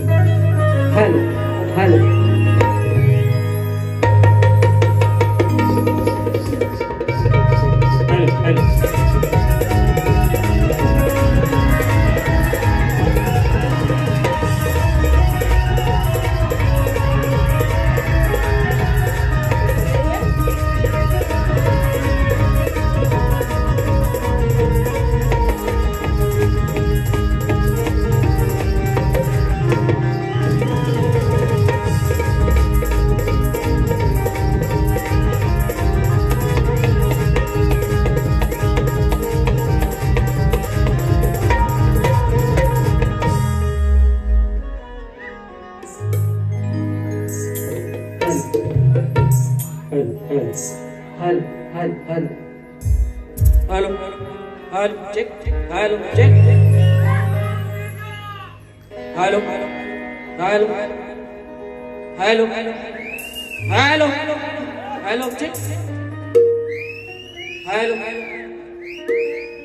Hello hello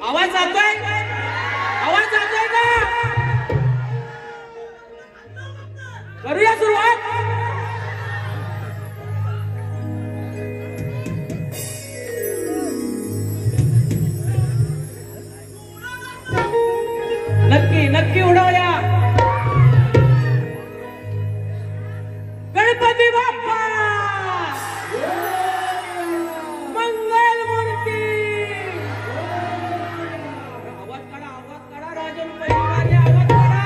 आवाज जातोय का? करूया सुरुवात. नक्की उडवूया. गणपती बाप्पा मंगल मूर्ती. आवाज काढा राजन परिवार, आवाज काढा.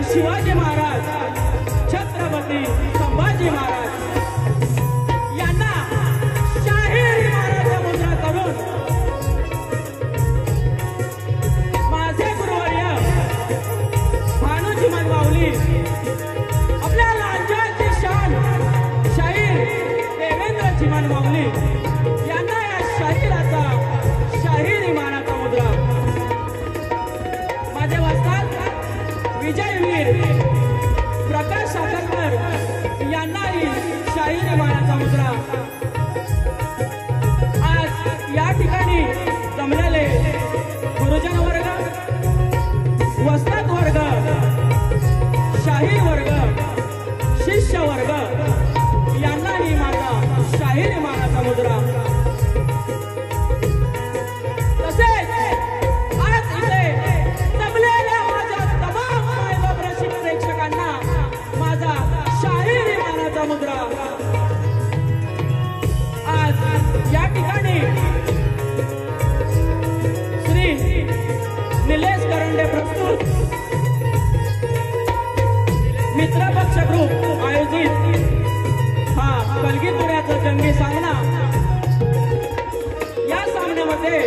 शिवाजी महाराज, छत्रपती संभाजी महाराज यांना शाही इमारत मुद्रा करून माझे गुरुवर्य भानुजी मनमावली आपल्या राज्याची शान शाहीर देवेंद्रजी मनमावली यांना या शाहिराचा शाहीर इमारत मुद्रा माझे वस्ताद विजयवीर प्रकाश साखरकर यांनाही शाहीर इमारतचा मुद्रा. आज या ठिकाणी जमलेले गुरुजन वर्ग, वस्ताद वर्ग, शाहीर वर्ग, शिष्य वर्ग यांनाही माझा शाहीर इमारतचा मुद्रा. तसेच आज इथे जमलेल्या माझ्या तमाम मायबाप प्रेक्षकांना माझा शाहीर इमारतचा मुद्रा. आज या ठिकाणी श्री निलेश करंडे प्रस्तुत मित्रपक्ष ग्रुप आयोजित हा कलगीतुऱ्याचा जंगी सामना. या सामन्यामध्ये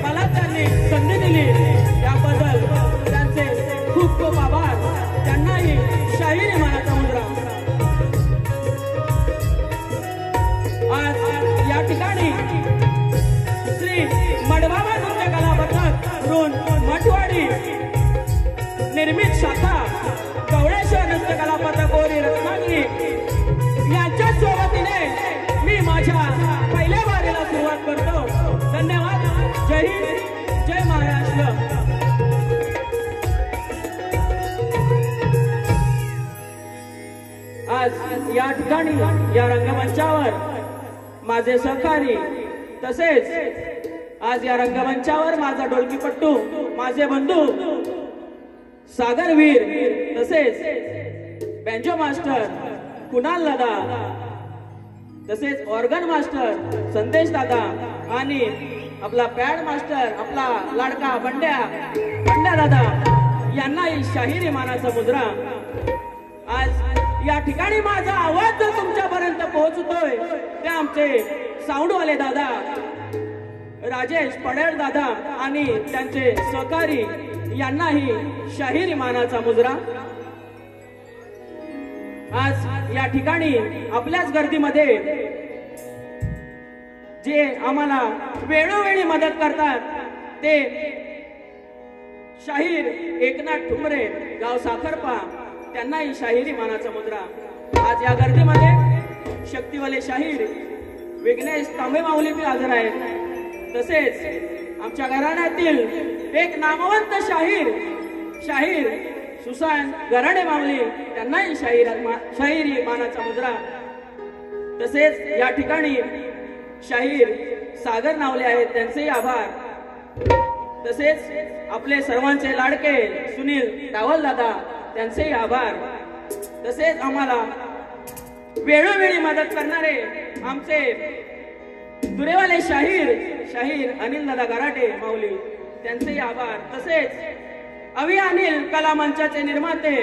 मला त्यांनी संधी दिली त्याबद्दल त्यांचे खूप खूप आभार. त्यांनाही शाहीर इमारतचा मुद्रा. आज या ठिकाणी श्री मडबाबा नृत्य कला पथक ऋण मठवाडी निर्मित शाखा गवळेश्वर नृत्य कला पथक ओरी रत्नागिरी यांच्या सोबतीने मी माझ्या पहिल्या वारीला सुरुवात करतो. धन्यवाद. जय हिंद, जय महाराष्ट्र. आज या ठिकाणी या रंगमंचावर माझे सहकारी तसेच आज या रंगमंचावर माझा ढोलकीपट्टू माझे बंधू सागरवीर तसेच बँजो मास्टर कुणाल दादा, तसेच ऑर्गन मास्टर संदेश दादा आणि आपला पॅड मास्टर आपला लाडका बंड्या दादा यांनाही शाहीर मानाचा मुद्रा. आज या ठिकाणी माझा आवाज जर तुमच्यापर्यंत पोहोचतोय ते आमचे साऊंडवाले दादा राजेश पडेल दादा आणि त्यांचे सहकारी यांनाही शाहीर मानाचा मुजरा. आज या ठिकाणी आपल्याच गर्दीमध्ये जे आम्हाला वेळोवेळी मदत करतात ते शाहीर एकनाथ ठुमरे गाव साखरपा त्यांनाही शाहिरी मानाचा मुद्रा. आज या गर्दीमध्ये शक्तिवाले शाहीर विघ्नेश तांबे माऊली बी हजर आहेत. तसेच आमच्या घराण्यातील एक नामवंत शाहीर सुशांत गराडे माऊली त्यांनाही शाहिरी मानाचा मुद्रा. तसेच या ठिकाणी शाहीर सागर नावले आहेत त्यांचेही आभार. तसेच आपले सर्वांचे लाडके सुनील टावल दादा त्यांचेही आभार. तसेच आम्हाला वेळोवेळी मदत करणारे आमचे दुरेवाले शाहीर अनिल दादा गराटे माऊली त्यांचेही आभार. तसेच अवि अनिल कला मंचाचे निर्माते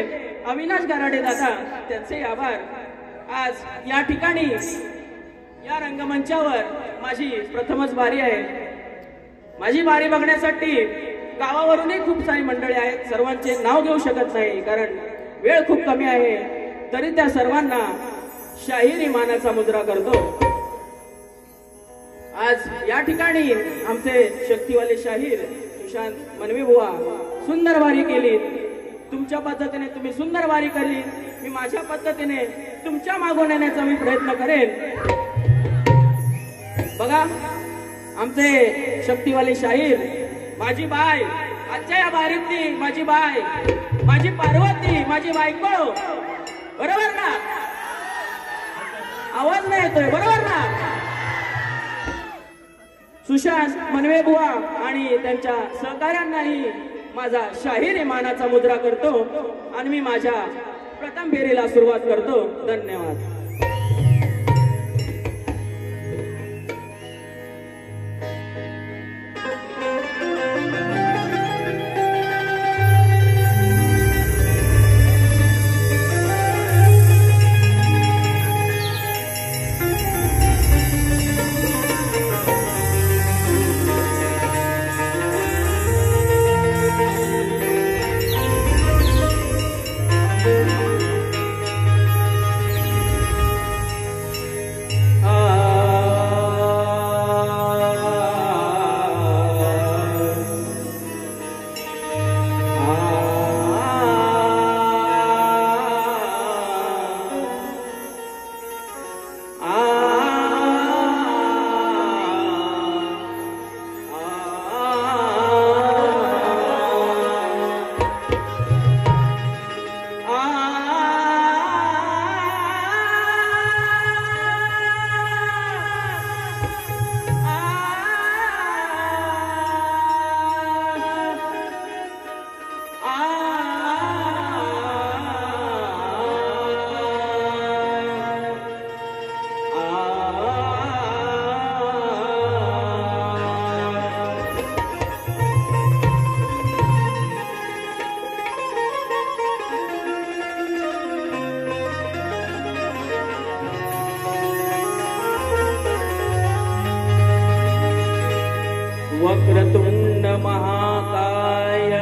अविनाश गराडे दादा त्यांचेही आभार. आज या ठिकाणी या रंगमंचावर माझी प्रथमच बारी आहे. माझी बारी बघण्यासाठी गावावरूनही खूप सारी मंडळी आहेत. सर्वांचे नाव घेऊ शकत नाही कारण वेळ खूप कमी आहे. तरी त्या सर्वांना शाहिरी मानाचा मुद्रा करतो. आज या ठिकाणी आमचे शक्तिवाले शाहीर सुशांत मनवी बुवा सुंदर वारी केली. तुमच्या पद्धतीने तुम्ही सुंदर वारी केली. मी माझ्या पद्धतीने तुमच्या मागून येण्याचा मी प्रयत्न करेन. बघा आमचे शक्तिवाले शाहीर माझी बाय आजच्या या बारीतली माझी बाय माझी पार्वती माझी बायको बरोबर ना. आवाज नाही येतोय बरोबर ना. सुशांत मनवे बुवा आणि त्यांच्या सहकार्यांनाही माझा शाहीर मानाचा मुद्रा करतो आणि मी माझ्या प्रथम फेरीला सुरुवात करतो. धन्यवाद. वक्रतुंड महाकाय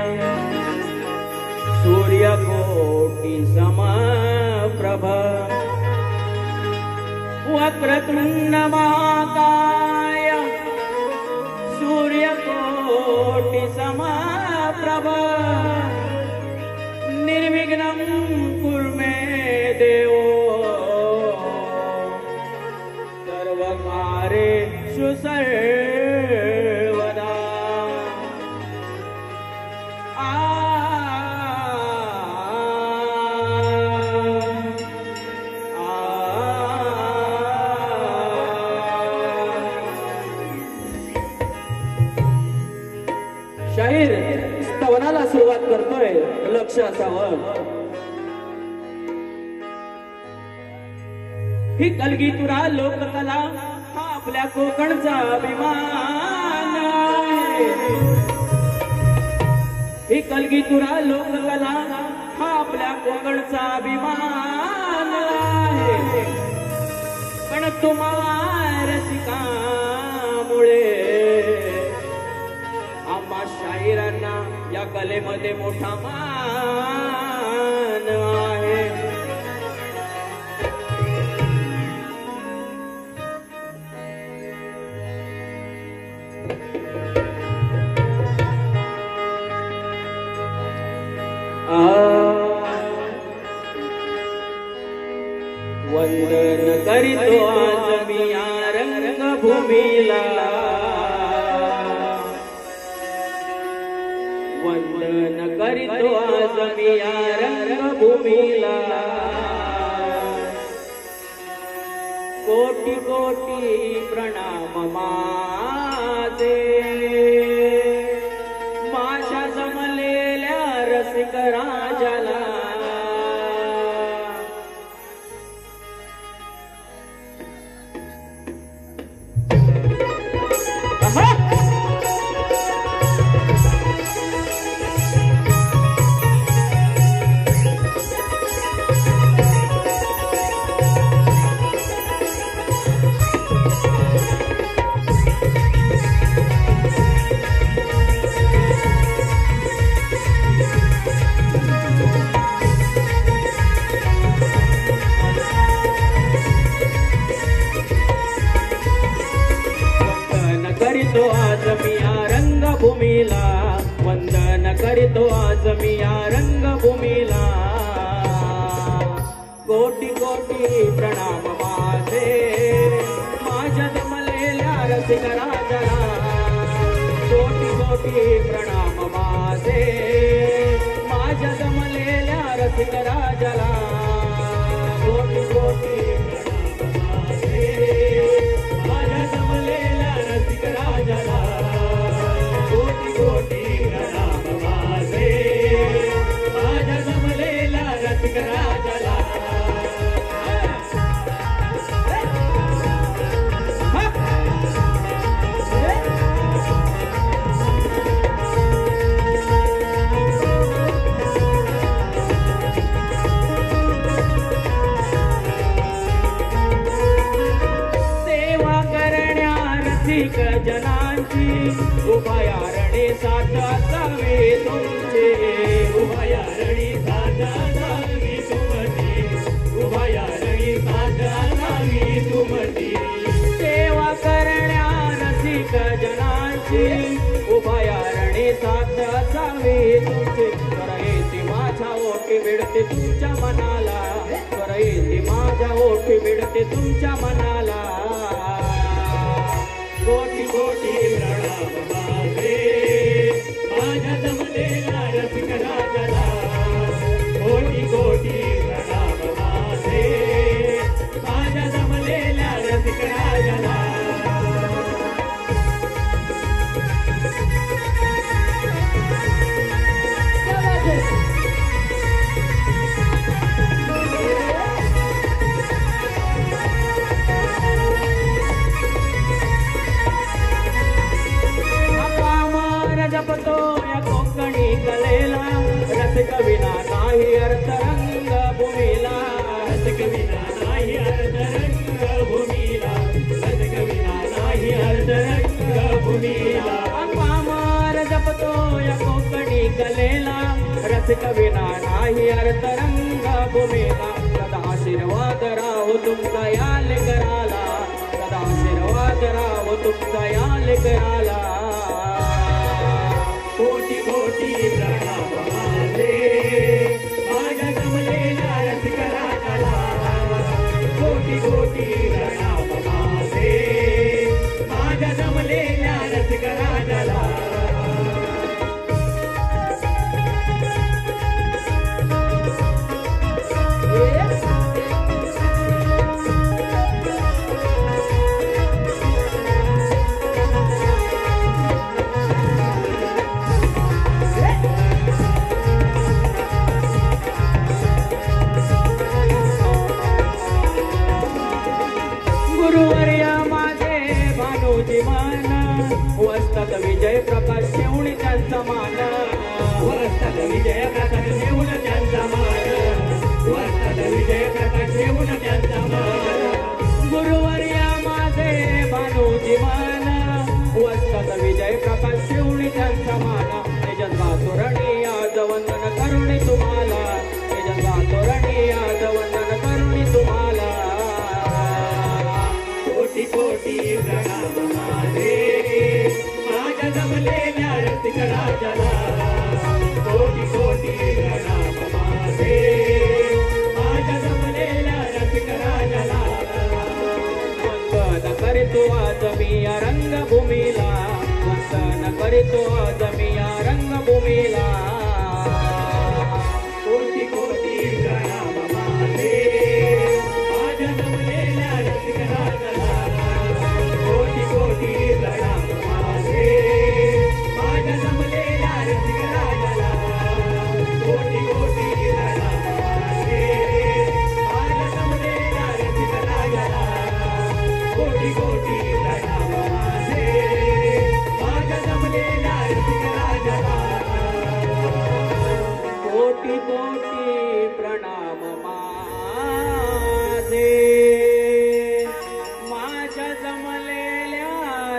सूर्यकोटि समप्रभ वक्रतुंड महाकाय सूर्यकोटि समप्रभ निर्विघ्नं कुरु मे देव सर्वकार्येषु सर्वदा. शाहीर स्तवनाला सुरुवात करतोय. लक्ष असावं ही कलगीतुरा लोककला हा आपल्या कोकणचा अभिमान आहे. ही कलगीतुरा लोककला हा आपल्या कोकणचा अभिमान आहे. पण तुम्हा रसिकामुळे आम्हा शाहिरांना या कलेमध्ये मोठा मान आहे. वंदन करीतो आज मी या रंगभूमीला. वंदन करीतो आज मी या रंगभूमीला. कोटी कोटी प्रणाम माझे माझ्या जमलेल्या रसिक राजाला. करीतो आज मी या रंगभूमीला. वंदन करीतो आज मी या रंगभूमीला. कोटी कोटी प्रणाम माझे माझ्या जमलेल्या रसिक राजाला. कोटी कोटी प्रणाम माझे माझ्या जमलेल्या रसिक राजाला. कोटी कोटी माझ्या जमलेल्या रसिक राजाला. कोटी कोटी प्रणाम माझे माझ्या जमलेल्या रसिक राजाला. जनांची उभयारणी साथ असावी तुमचे. उभयारणी साथ असावी तुमची. उभयारणी साथ असावी तुमची. सेवा करण्या रसिक जनांची उभयारणी साथ असावी तुमची. करयेती माझ्या ओठी मिळते तुमच्या मनाला. करयेती माझ्या ओठी मिळते तुमच्या मनाला. कोटी कोटी प्रणाम माझे माझ्या जमलेल्या रसिक राजाला. कोटी कोटी प्रणाम माझे माझ्या जमलेल्या रसिक राजाला. जपतो या कोकणी कलेला. रसिक विना नाही अर्थ रंगभूमीला. रसिक विना नाही अर्थ रंगभूमीला. रसिक विना नाही अर्थ रंगभूमीला. पामार जपतो या कोकणी कलेला. रसिक विना नाही अर्थ रंगभूमीला. सदा आशीर्वाद राहो तुमचा या लेकराला. सदा आशीर्वाद राहो तुमचा या लेकराला. कोटी कोटी प्रणाम माझे माझ्या जमलेल्या रसिक राजाला. कोटी कोटी प्रणाम माझे माझ्या जमलेल्या रसिक राजाला. घेऊन त्यांचा मान गुरुवर्या माझे भानुजी मान वसत विजय प्रकाश शिवणी त्यांचा मान हे जन्मा तोरणी आज वंदन करुणी तुम्हाला हे जन्मा तोरणी आज वंदन करुणी तुम्हाला कोटी कोटी प्रणाम माझे माझ्या जमलेल्या रसिक राजाला कोटी कोटी प्रणाम माझे माझ्या जमलेल्या रसिक राजाला वंदन करीतो आज मी या रंगभूमीला वंदन करीतो आज मी या रंगभूमीला कोटी कोटी प्रणाम माझे माझ्या जमलेल्या रसिक राजाला कोटी कोटी प्रणाम माझे माझ्या जमलेल्या रसिक राजाला कोटी कोटी प्रणाम माझे माझ्या जमलेल्या रसिक राजाला कोटी कोटी प्रणाम माझे माझ्या जमलेल्या रसिक राजाला कोटी कोटी प्रणाम माझे माझ्या जमलेल्या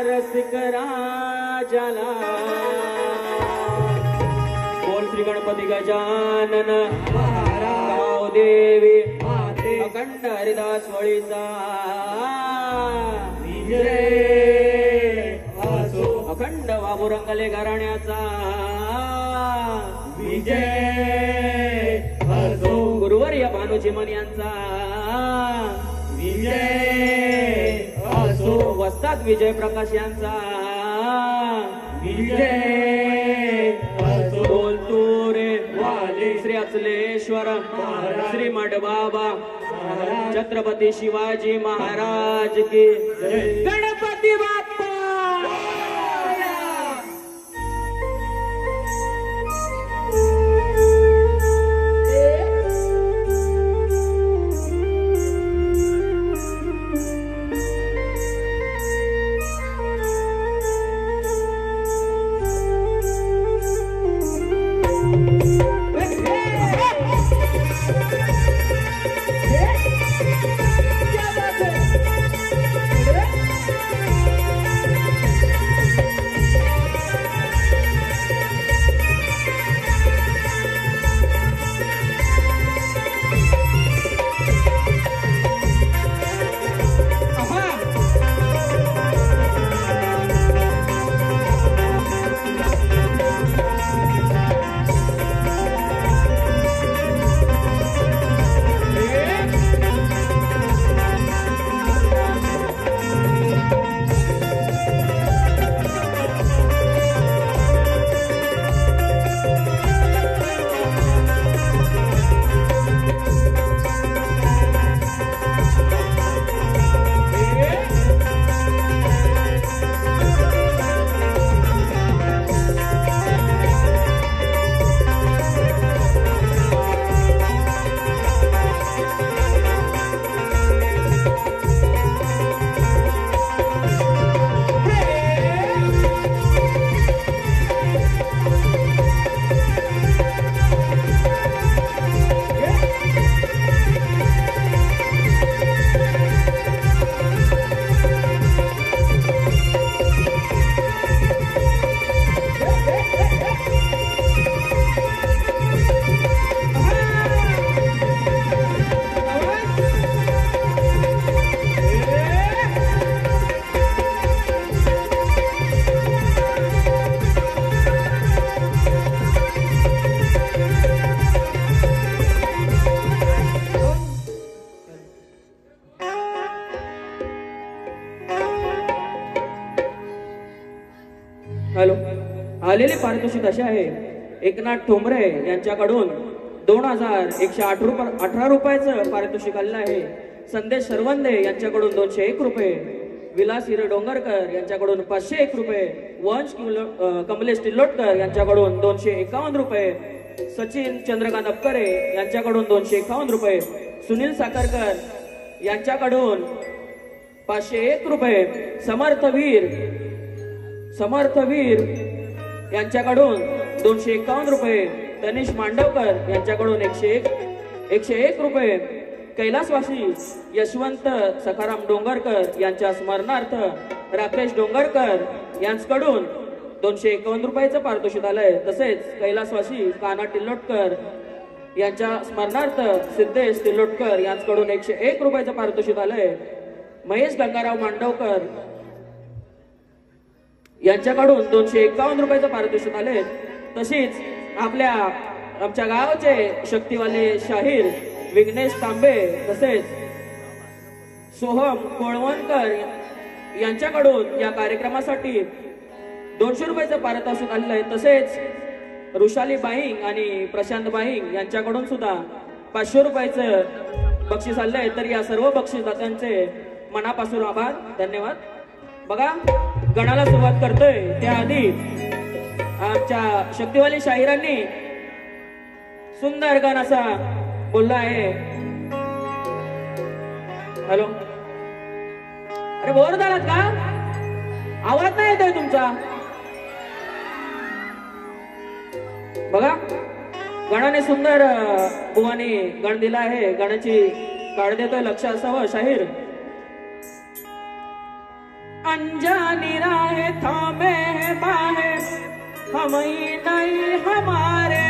रसिक राजाला बोल श्री गणपती गजानन गाव देवी माते अखंड हरिदास वळीचा विजय असो अखंड बाबू रंगले घराण्याचा विजय असो गुरुवर्य भानुजी मन यांचा विजय असो वस्ताद विजय प्रकाश यांचा विजय असो बोलतो रे वाले श्री अचलेश्वर महाराज श्री मडबाबा महाराज छत्रपती शिवाजी महाराज की जय. गणपती बाप्पा हॅलो आलेले पारितोषिक असे आहे एकनाथ ठोंबरे यांच्याकडून 2118 रुपयाचं पारितोषिक आलेलं आहे. संदेश सरवंदे यांच्याकडून 201 रुपये, विलास हिरे डोंगरकर यांच्याकडून 501 रुपये, वंश कमलेश तिल्लोटकर यांच्याकडून 251 रुपये, सचिन चंद्रकांत अपकरे यांच्याकडून 251 रुपये, सुनील साखरकर यांच्याकडून 501 रुपये, समर्थ वीर यांच्याकडून 251 रुपये, तनिष मांडवकर यांच्याकडून 101 रुपये, कैलासवासी यशवंत सखाराम डोंगरकर यांच्या स्मरणार्थ राकेश डोंगरकर यांच्याकडून 251 रुपयाचं पारितोषिक आलंय. तसेच कैलासवासी काना टिल्लोटकर यांच्या स्मरणार्थ सिद्धेश टिल्लोटकर यांच्याकडून 101 रुपयाचं पारितोषिक आलंय. महेश गंगाराव मांडवकर यांच्याकडून 251 रुपयाचं पारितोषिक आले. तशीच आमच्या गावाचे शक्तीवाले शाहीर विघ्नेश तांबे तसेच सोहम कोळवणकर यांच्याकडून या कार्यक्रमासाठी 200 रुपयाचं पारितोषिक आलेलं आहे. तसेच रुशाली बाईंग आणि प्रशांत बाईंग यांच्याकडून सुद्धा 500 रुपयाचं बक्षीस आलंय. तर या सर्व बक्षीसदात्यांचे मनापासून आभार, धन्यवाद. बघा, गणाला सुरुवात करतोय त्याआधी आमच्या शक्तीवाली शाहिरांनी सुंदर गाण असा बोलला आहे. हॅलो, अरे बोर झालात का? आवाज नाही येतोय तुमचा. बघा, गणाने सुंदर बुवाने गण दिला आहे. गणाची काढ देतोय, लक्ष असावं. शाहीर अनजानी राहे थामे है बाहे हम ही नहीं हमारे,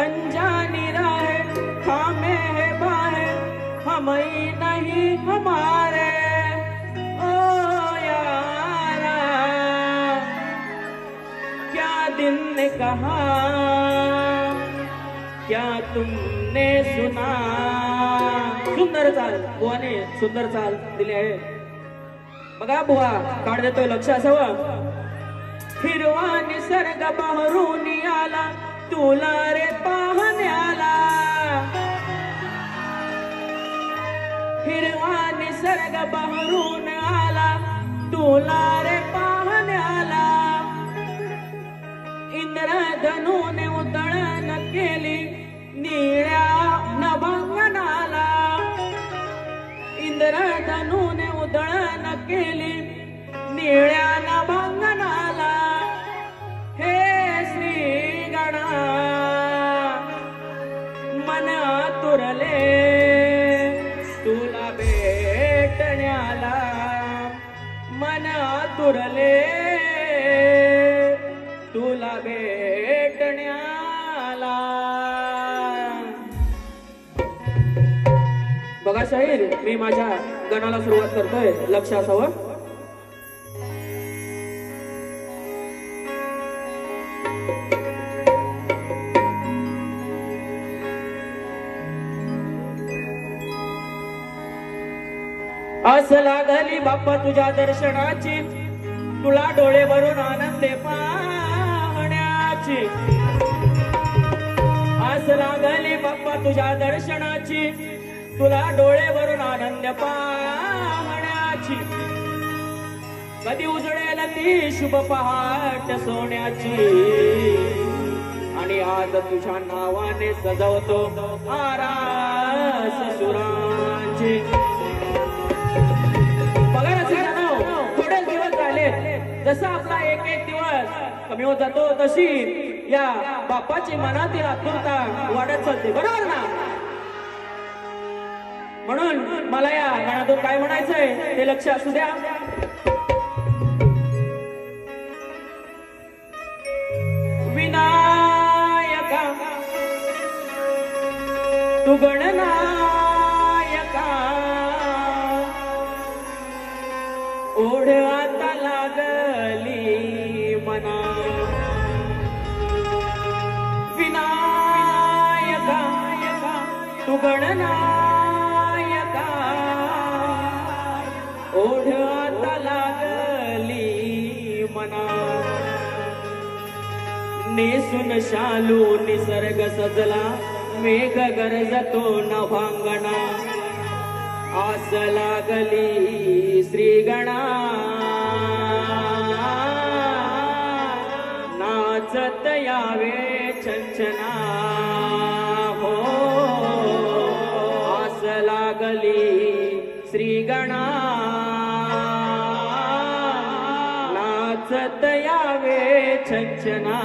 अनजानी राहे थामे है बाहे हम ही नहीं हमारे. ओ यारा क्या दिल ने कहा क्या तुमने सुना. सुंदर चाल बुवाने सुंदर चाल दिली आहे. बघा, बुवा काढ देतोय, लक्ष असावं. हिरवा निसर्ग बहरून आला तुला रे पाहण्याला, हिरवा निसर्ग बहरून आला तुला रे पाहण्याला. इंद्रधनुने उतळण केली निळ्या नभंगनाला, इंद्रधनुने उधळण केली निळ्या नभंगनाला. हे श्री गणा मन आतुरले तुला भेटण्याला, मन आतुरले तुला भेटण्याला. बघा शाहीर, मी माझ्या गणाला सुरुवात करतोय, लक्ष असावं. आस लागली बाप्पा तुझ्या दर्शनाची, तुला डोळे भरून आनंदे पाहण्याची. आस लागली बाप्पा तुझ्या दर्शनाची, तुला डोळे भरून आनंद पाहण्याची. कधी उजळेल ती शुभ पहाट सोन्याची, आणि आज तुझ्या नावाने सजवतो आरास सुरांची. बघा रसिकांनो, थोडे दिवस झाले, जसा आपला एक एक दिवस कमी होत जातो तशी या बाप्पाची मनातील आतुरता वाढत चालते, बरोबर ना? म्हणून मला या गाण्यातून काय म्हणायचंय ते लक्ष असू द्या. विनायका तू गणनायका, ओढ आता लागली मना. विनायका तू गणनायका, ओढ आता लागली मना. नेसून शालू निसर्ग सजला, मेघ गरजतो नभांगणा. आस लागली श्रीगणा, नाचत यावे छंछना. हो आस लागली श्रीगणा, नाचत यावे छंछना.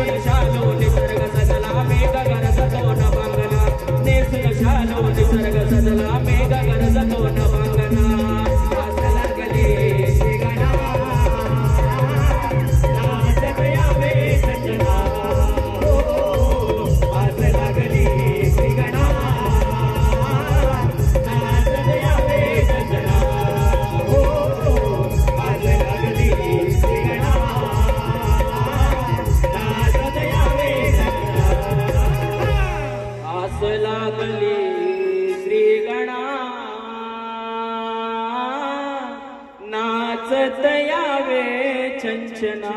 नेसून शालो निसर्ग सजला मेघ गरजतो न बांगला नेसून शालो निसर्ग सजला मेघ गरजतो न बांगला आस लागली श्रीगणा नाचत यावे सजना आस लागली श्रीगणा नाचत यावे सजना आस लागली श्रीगणा नाचत यावे सजना आस लागली श्रीगणा नाचत यावे छंछना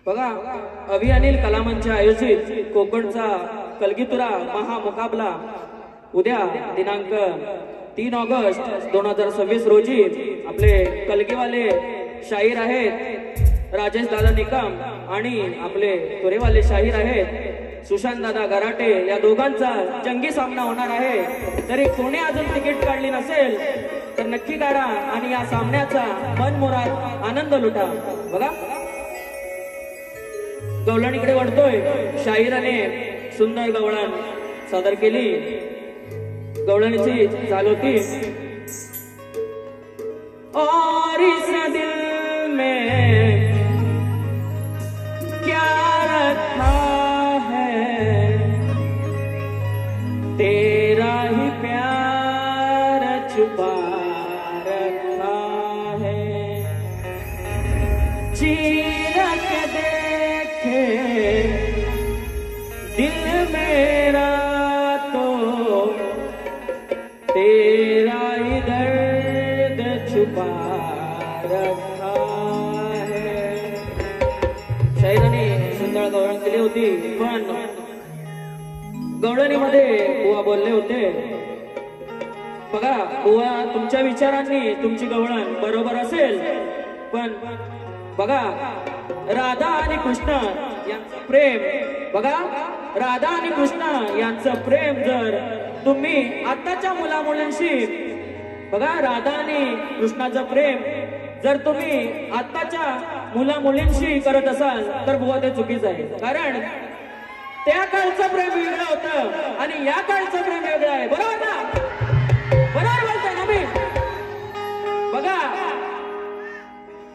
बघा अभियानील कलामंच आयोजित कोकणचा कलगीतुरा महामुकाबला उद्या दिनांक 3 ऑगस्ट 2026 रोजी आपले कलगीवाले शाहीर आहेत राजेश दादा निकम आणि आपले तुरेवाले शाहीर आहेत सुशांत दादा गराटे या दोघांचा जंगी सामना होणार आहे। तरी कोणी अजून तिकीट काढली नसेल तर नक्की काढा आणि या सामन्याचा मनमुराद आनंद लुटा। बघा गवळणीकडे वळतोय शाहिराने सुंदर गवळण सादर केली। गवळणीची चाल होती और इस दिल में क्या रखा है तेरा ही प्यार छुपा रखा है चीर के देखे दिल मेरा तो तेरा ही दर्द छुपा रखा है। शाहिराने सुंदर गवळण केली होती पण गवळणीमध्ये बुवा बोलले होते बघा बुवा तुमच्या विचारांनी तुमची गवळण बरोबर असेल पण बघा राधा आणि कृष्ण यांचं प्रेम बघा राधा आणि कृष्ण यांचं प्रेम जर तुम्ही आताच्या मुलामुलींशी बघा राधा आणि कृष्णाचं प्रेम जर तुम्ही आताच्या मुलामुलींशी करत असाल तर बुवा ते चुकीचं आहे। कारण त्या काळचं प्रेम वेगळं होतं आणि या काळचं प्रेम वेगळं आहे। बरोबर ना? बरोबर बोलतोय ना मी? बघा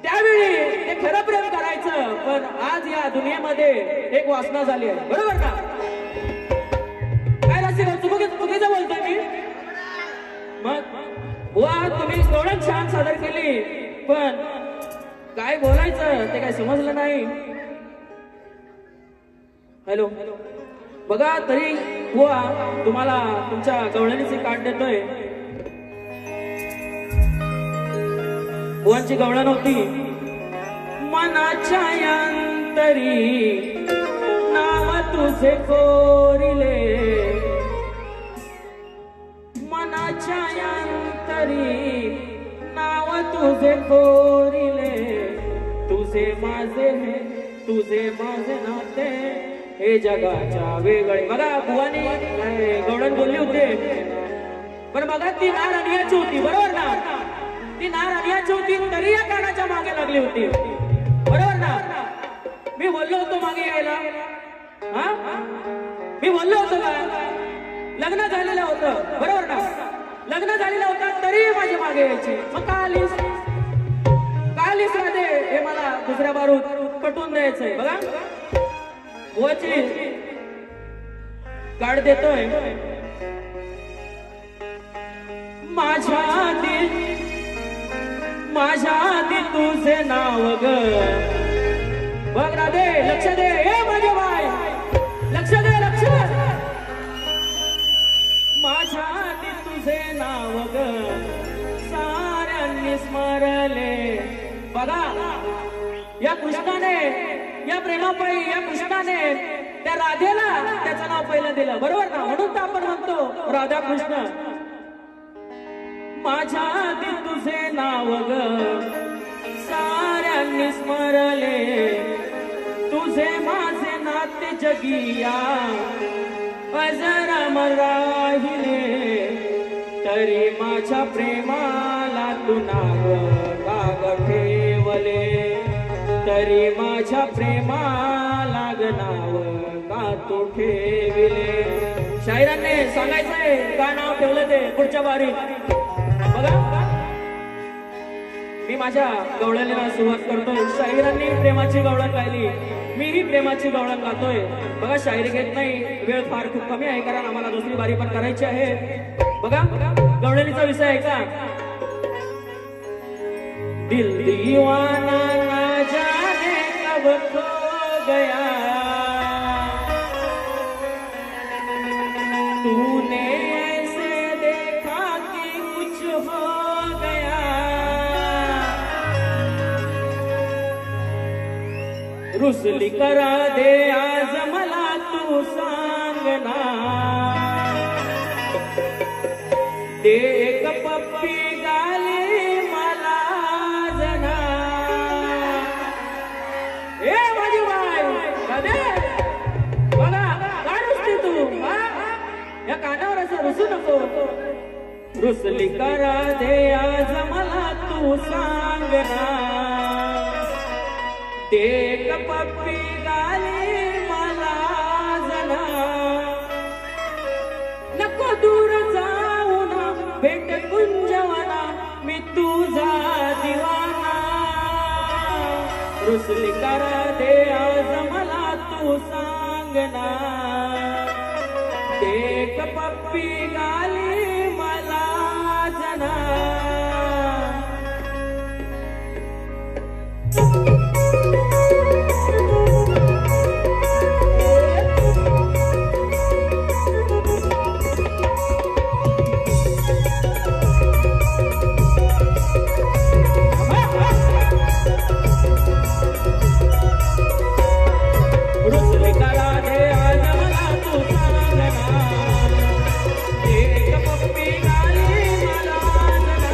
त्यावेळी ते खरं प्रेम करायचं पण आज या दुनियेमध्ये एक वासना झाली आहे। बरोबर ना? काय रसिक चुकीचं बोलतोय मी? मग बुवा तुम्ही गवळण छान सादर केली पण काय बोलायचं ते काय समजलं नाही। हॅलो, बघा तरी बुवा तुम्हाला तुमच्या गवळणीचे कार्ड देतोय. बुवांची गवळण होती. मनाच्या अंतरी नाव तुझे कोरिले, मनाच्या अंतरी नाव तुझे कोरिले, तुझे माझे नाते हे जगाच्या वेगळे. बघा बुवानी गवळण बोलली होती, पण बघा ती नार अनियाची होती, बरोबर ना? ती नार अनियाची होती तरी या कानाच्या मागे लागली होती, बरोबर ना? मी बोललो होतो मागे यायला, हा मी बोललो होतो का? लग्न झालेलं होतं, बरोबर ना? लग्न झालेलं होतं तरी माझी मागे यायची. मग का आलीस मध्ये हे मला दुसऱ्या बारूद पटवून द्यायचंय. बघा बुवाची कार्ड देतोय. माझ्या आधी तुझे नाव ग. बघ ना दे, लक्ष दे, हे माझे बाय, लक्ष दे. माझ्या आधी तुझे नाव ग साऱ्यांनी स्मरले. बघा या कृष्णाने, या प्रेमापायी या कृष्णाने त्या राधेला त्याचं नाव पहिलं दिलं, बरोबर ना? म्हणून तर आपण म्हणतो राधा कृष्ण. माझ्या आधी तुझे नाव ग साऱ्यांनी स्मरले, तुझे माझे नाते जगिया अजर अमर राहिले, तरी माझ्या प्रेमाला तू नाव का ठेवले, तरी माझ्या प्रेमाला नाव का तू ठेविले. शाहिरांनी सांगायचंय का नाव ठेवलं ते पुढच्या बारीत. बघा मी माझ्या गवळणीला सुरुवात करतोय. शाहिरांनी प्रेमाची गवळण गायली, मीही प्रेमाची गवळण गातोय. बघा शायरी घेत नाही, वेळ फार खूप कमी आहे, कारण आम्हाला दुसरी बारी पण करायची आहे. बघा गवळणीचा विषय आहे का? दिल दीवाना ना जाने कब खो गया, तूने ऐसे देखा कि कुछ हो गया, रुसली करा दे आज मला तू सांगना, दे एक पप्पी गाली मला जना. ए माझी बाय राधे, बघा काय रुसते तू, या कानावर असं रुसू नको. रुसली करा दे आज मला तू सांगना, दे एक पप्पी गाली मला जना. नको दूर जाऊ ना भेट कुंजवना, मी तुझा दिवाना. रुसली करा दे आज मला तू सांगना, दे एक पप्पी गाली मला जना. रुसली करा दे आज मला तू सांगना, दे एक पप्पी गाली मला जना.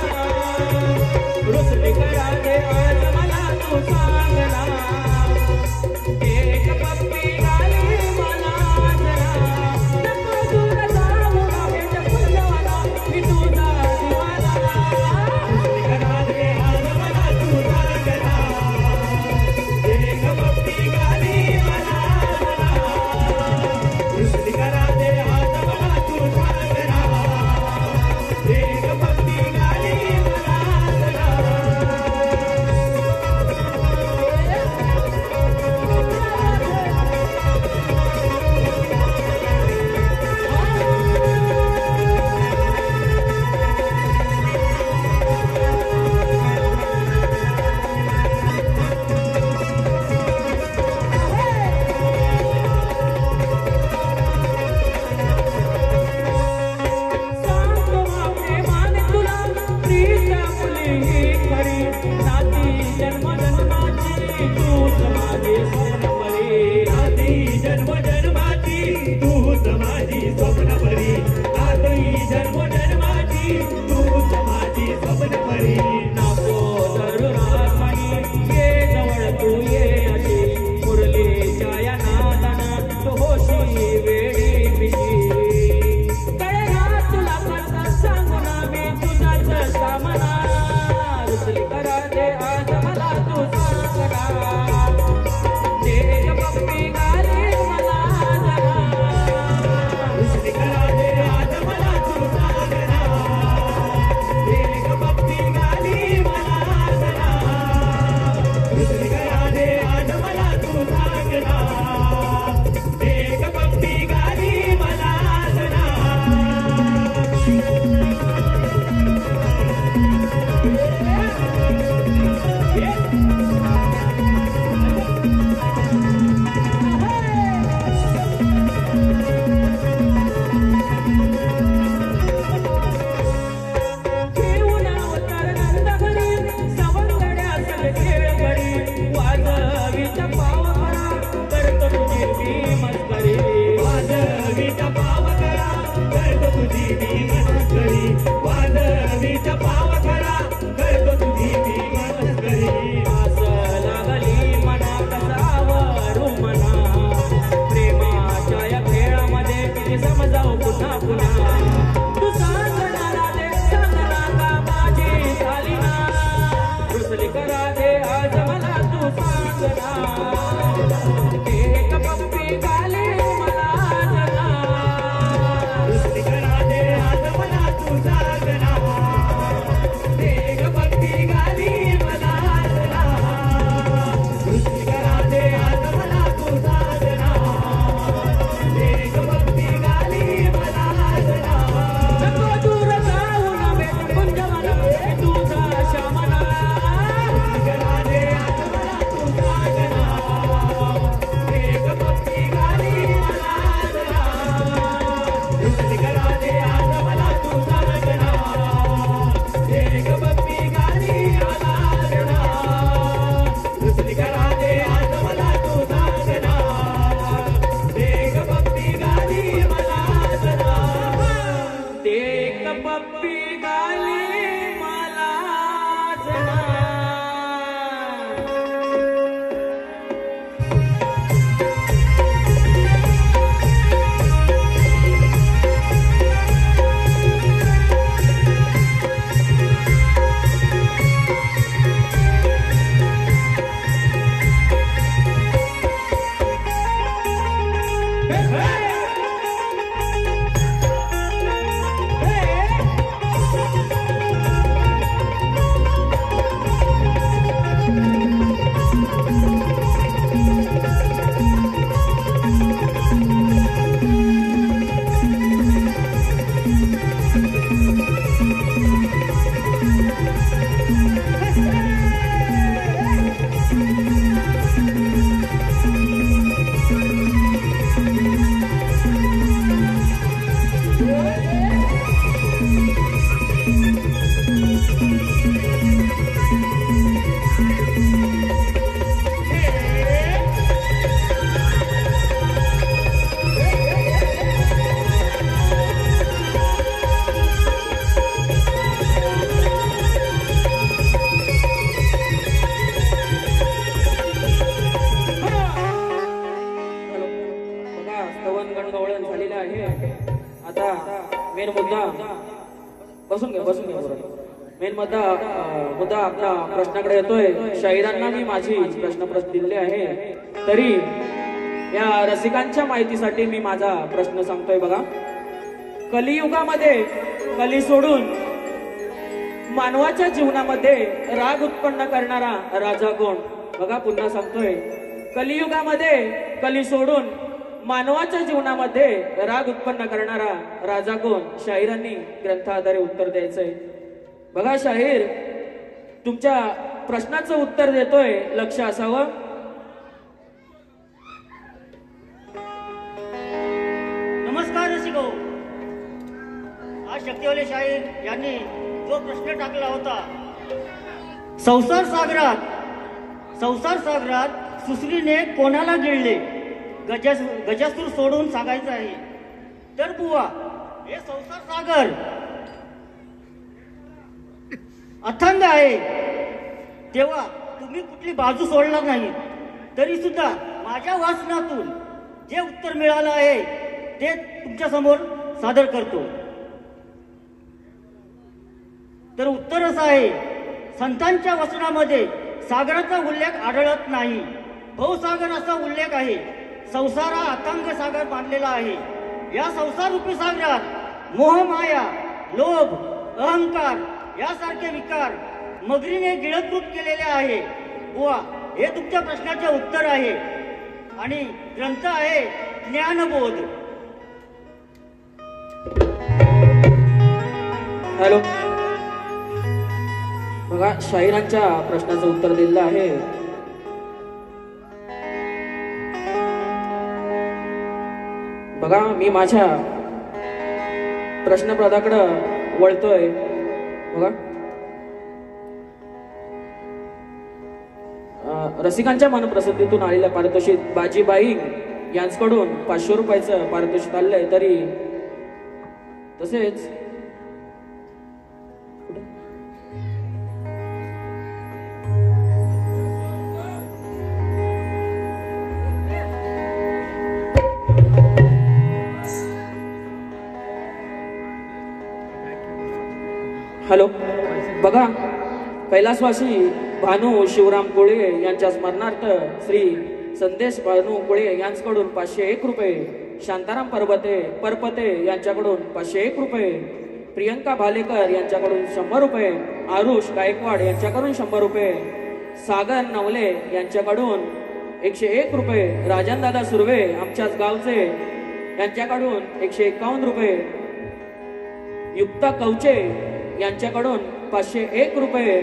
समजाव पुन्हा पुन्हा तू सांगना राधे सांगना का माझी सालीना रुसली का राधे आज मला तू सांगना एक पप्पी गाली मला जना रुसली का राधे आज मला तू सांगना एक पप्पी गाली मला जना रुसली का राधे आज मला तू सांगना एक पप्पी गाली मला जना नको दूर जाऊ ना भेट कुंज मला तुझा श्यामला रुसली का राधे आज मला तू सांगना एक पप्पी गाली मला जना रुसली का राधे आज मला तू सांगना एक पप्पी गाली मला जना रुसली का राधे आज मला तू सांगना एक पप्पी गाली मला जना एक पप्पी गाली मला जना बघा स्तवन गणगवळण झालेलं आहे. आता मेन मुद्दा बसून घ्या मेन मुद्दा आपला प्रश्नाकडे येतोय. शाहिरांना मी माझी प्रश्न दिलेले आहे, तरी या रसिकांच्या माहितीसाठी मी माझा प्रश्न सांगतोय. बघा, कलियुगामध्ये कली सोडून मानवाच्या जीवनामध्ये राग उत्पन्न करणारा राजा कोण? बघा पुन्हा सांगतोय, कलियुगामध्ये कली सोडून मानवाच्या जीवनामध्ये राग उत्पन्न करणारा राजा कोण? शाहिरांनी ग्रंथाद्वारे उत्तर द्यायचंय. बघा शाहीर तुमच्या प्रश्नाचं उत्तर देतोय, लक्ष असावं. नमस्कार रसिको. आज शक्तिवाले शाहीर यांनी जो प्रश्न टाकला होता, संसार सागरात सुसरीने कोणाला गिळले, गजासूर सोडून सांगायचं आहे. तर बुवा, हे संसार सागर अथंग आहे, तेव्हा तुम्ही कुठली बाजू सोडणार नाही. तरी सुद्धा माझ्या वाचनातून जे उत्तर मिळालं आहे ते तुमच्या समोर सादर करतो. तर उत्तर असं आहे, संतांच्या वचनामध्ये सागराचा उल्लेख आढळत नाही. भवसागर असा उल्लेख आहे. संसार हा अथांग सागर बांधलेला आहे. या संसाररूपी सागरात मोह, माया, लोभ, अहंकार यासारखे विकार मगरीने गिळकृत केलेले आहे. बुवा, हे तुमच्या प्रश्नाचे उत्तर आहे आणि ग्रंथ आहे ज्ञानबोध. हॅलो, बघा शाहिरांच्या प्रश्नाचं उत्तर दिलेलं आहे. बघा मी माझ्या प्रश्नप्रदाकडं वळतोय. बघा, रसिकांच्या मनप्रसिद्धीतून आलेल्या पारितोषिक बाजीबाई यांच्याकडून 500 रुपयाचं पारितोषिक आलंय. तरी तसेच हॅलो बघा, कैलासवासी भानू शिवराम कोळे यांच्या स्मरणार्थ श्री संदेश भानू कोळे यांच्याकडून 501 रुपये, शांताराम परपते यांच्याकडून 501 रुपये, प्रियंका भालेकर यांच्याकडून 100 रुपये, आरुष गायकवाड यांच्याकडून 100 रुपये, सागर नवले यांच्याकडून 101 रुपये, राजनदादा सुर्वे आमच्याच गावचे यांच्याकडून 151 रुपये, युक्ता कवचे यांच्याकडून 501 रुपये,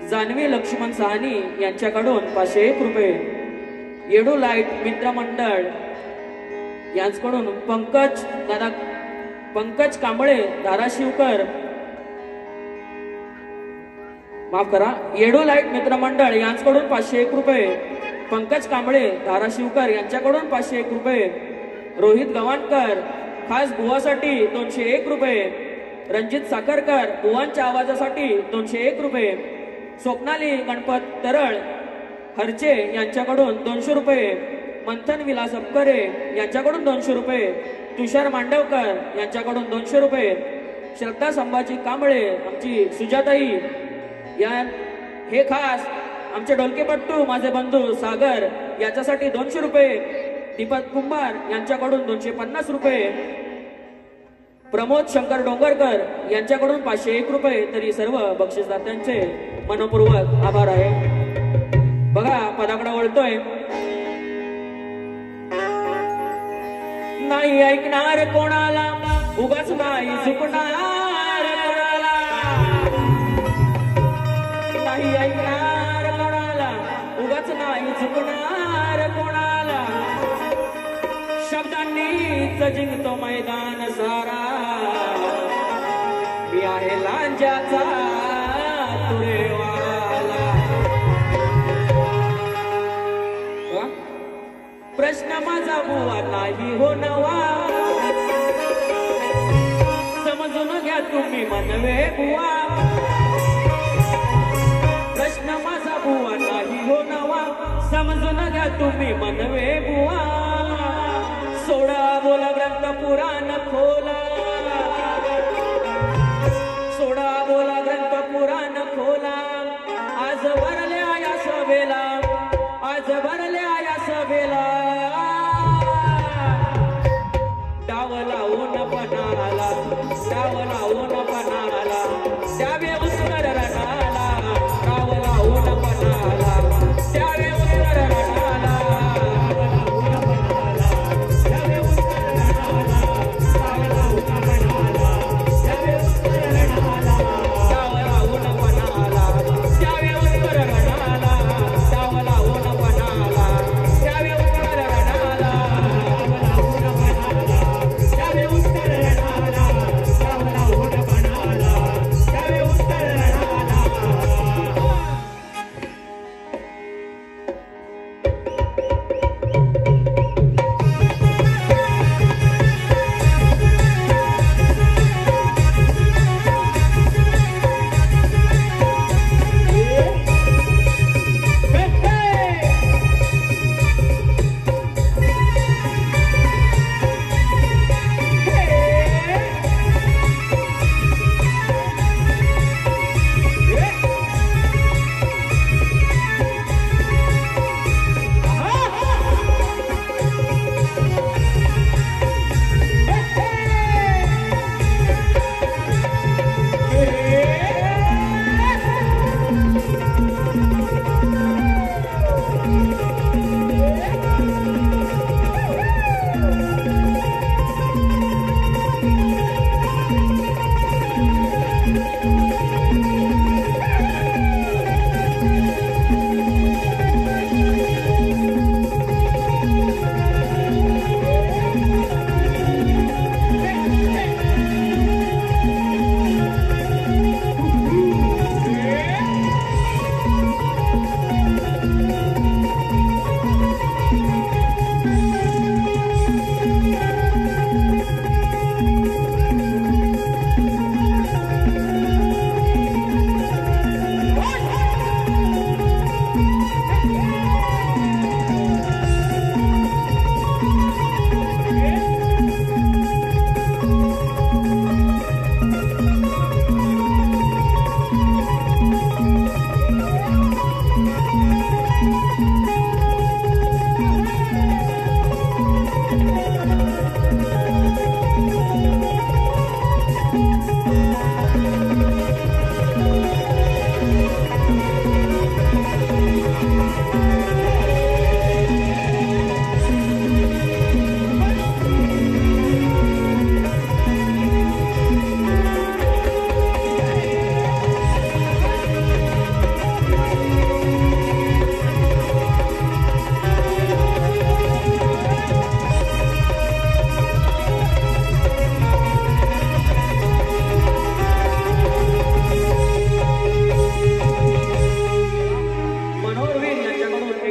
जान्हवी लक्ष्मण साहनी यांच्याकडून 501 रुपये, येडू लाईट मित्र मंडळ यांच्याकडून पंकज कांबळे धाराशिवकर, माफ करा, येडू लाईट मित्र मंडळ यांच्याकडून 501 रुपये, पंकज कांबळे धाराशिवकर यांच्याकडून 501 रुपये, रोहित गव्हाणकर खास बुवासाठी 201 रुपये, रणजित साखरकर बुवांच्या आवाजासाठी 201 रुपये, स्वप्नाली गणपत तरळ हरचे यांच्याकडून 200 रुपये, मंथन विलास अपकरे यांच्याकडून 200 रुपये, तुषार मांडवकर यांच्याकडून 200 रुपये, श्रद्धा संभाजी कांबळे आमची सुजाताई या हे खास आमचे ढोलकेपट्टू माझे बंधू सागर याच्यासाठी 200 रुपये, दीपक कुंभार यांच्याकडून 250 रुपये, प्रमोद शंकर डोंगरकर यांच्याकडून 501 रुपये. तरी सर्व बक्षीसदात्यांचे मनपूर्वक आभार आहे. बघा पदाकडे वळतोय. नाही ऐकणार कोणाला, उगाच नाही चुकणार कोणाला, नाही ऐकणार कोणाला, उगाच नाही चुकणार कोणाला, शब्दांनीच जिंकतो मैदान सारा, मी आहे लांजाचा तुरेवाला. प्रश्न माझा बुवा नाही हो नवा, समजून घ्या तुम्ही मनवे बुवा. प्रश्न माझा बुवा नाही हो नवा, समजून घ्या तुम्ही मनवे बुवा. सोडा बोला ग्रंथ पुराण खोला,